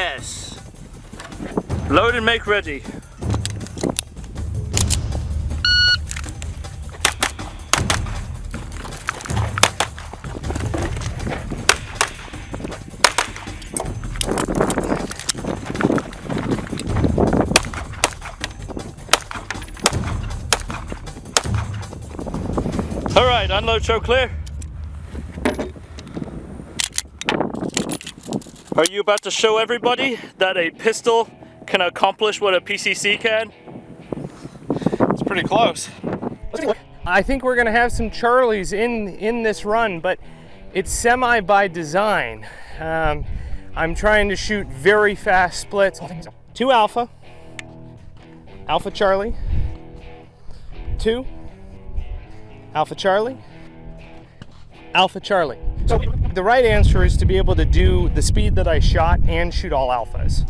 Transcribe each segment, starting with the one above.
Yes. Load and make ready. All right, unload show clear. Are you about to show everybody that a pistol can accomplish what a PCC can? It's pretty close. I think we're gonna have some Charlies in this run, but it's semi by design. I'm trying to shoot very fast splits. 2 Alpha, Alpha Charlie, 2, Alpha Charlie, Alpha Charlie. So the right answer is to be able to do the speed that I shot and shoot all alphas.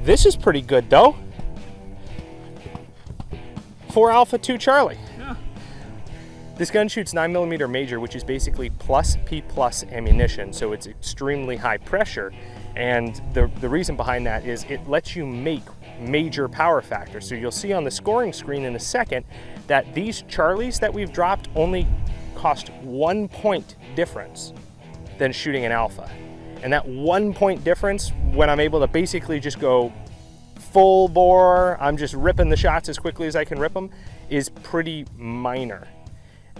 This is pretty good though. 4 Alpha, 2 Charlie. Yeah. This gun shoots 9mm major, which is basically plus P plus ammunition, so it's extremely high pressure. And the reason behind that is it lets you make major power factors. So you'll see on the scoring screen in a second that these Charlies that we've dropped only cost 1 point difference than shooting an Alpha. And that 1 point difference, when I'm able to basically just go full bore, I'm just ripping the shots as quickly as I can rip them, is pretty minor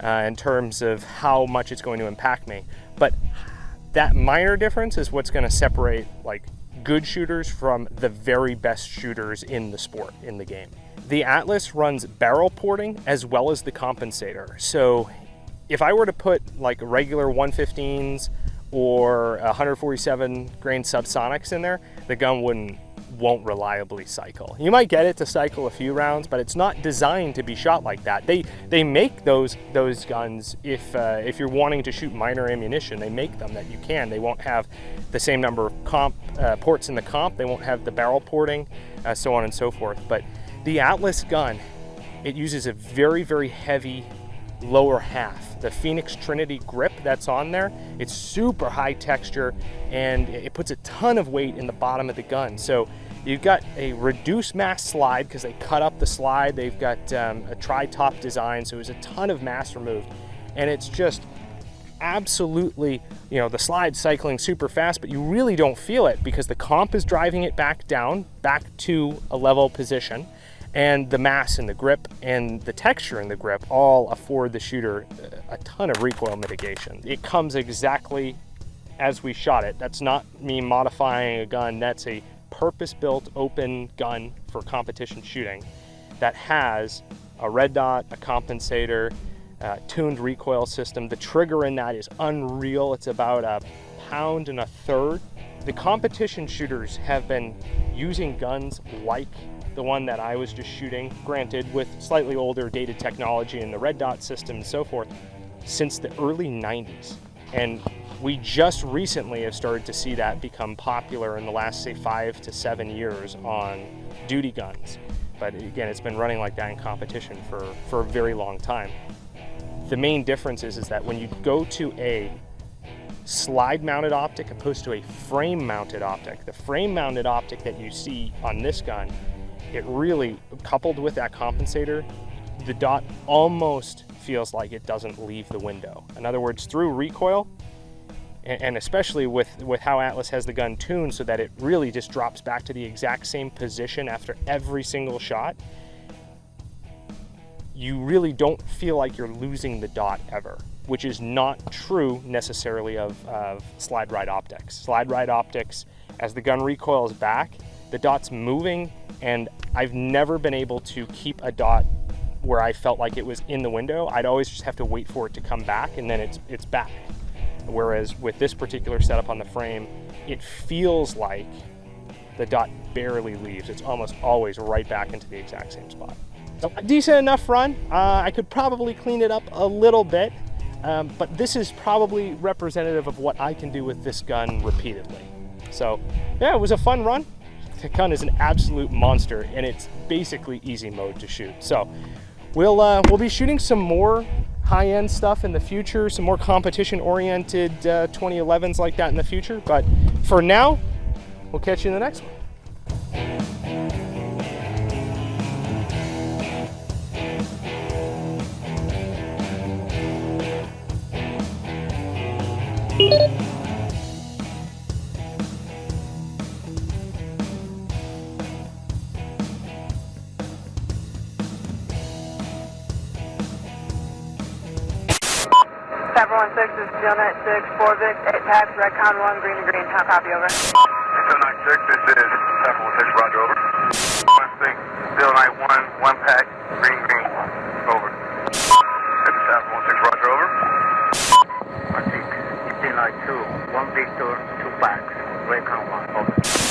in terms of how much it's going to impact me. But that minor difference is what's going to separate like good shooters from the very best shooters in the sport, in the game. The Atlas runs barrel porting as well as the compensator. So if I were to put like regular 115s or 147 grain subsonics in there, the gun won't reliably cycle. You might get it to cycle a few rounds, but it's not designed to be shot like that. They make those guns if you're wanting to shoot minor ammunition, they make them that you can. They won't have the same number of ports in the comp. They won't have the barrel porting, so on and so forth. But the Atlas gun, it uses a very, very heavy lower half. The Phoenix Trinity grip that's on there, it's super high texture and it puts a ton of weight in the bottom of the gun. So you've got a reduced mass slide because they cut up the slide. They've got a tri-top design, so there's a ton of mass removed. And it's just absolutely, you know, the slide cycling super fast, but you really don't feel it because the comp is driving it back down, back to a level position. And the mass in the grip and the texture in the grip all afford the shooter a ton of recoil mitigation. It comes exactly as we shot it. That's not me modifying a gun. That's a purpose-built open gun for competition shooting that has a red dot, a compensator, tuned recoil system. The trigger in that is unreal. It's about 1.25 pounds. The competition shooters have been using guns like the one that I was just shooting, granted with slightly older dated technology and the red dot system and so forth, since the early 90s. And we just recently have started to see that become popular in the last, say, 5 to 7 years on duty guns. But again, it's been running like that in competition for a very long time. The main difference is that when you go to a slide mounted optic opposed to a frame mounted optic, the frame mounted optic that you see on this gun, it really, coupled with that compensator, the dot almost feels like it doesn't leave the window. In other words, through recoil, and especially with how Atlas has the gun tuned so that it really just drops back to the exact same position after every single shot, you really don't feel like you're losing the dot ever, which is not true necessarily of slide ride optics. Slide ride optics, as the gun recoils back, the dot's moving, and I've never been able to keep a dot where I felt like it was in the window. I'd always just have to wait for it to come back, and then it's back. Whereas with this particular setup on the frame, it feels like the dot barely leaves. It's almost always right back into the exact same spot. So a decent enough run. I could probably clean it up a little bit, but this is probably representative of what I can do with this gun repeatedly. So yeah, it was a fun run. The gun is an absolute monster, and it's basically easy mode to shoot. So we'll be shooting some more high-end stuff in the future, some more competition-oriented 2011s like that in the future. But for now, we'll catch you in the next one. Chapter 16 is Steel Knight 6, 4 Vic, 8 packs, Redcon 1, green to green, how copy, over. Steel Knight 6, this is Chapter 16, roger, over. 16, Steel Knight 1, 1 pack, green, green, over. This is Chapter 16, roger, over. 16, Steel Knight 2, 1 Victor, 2 packs, Redcon 1, over.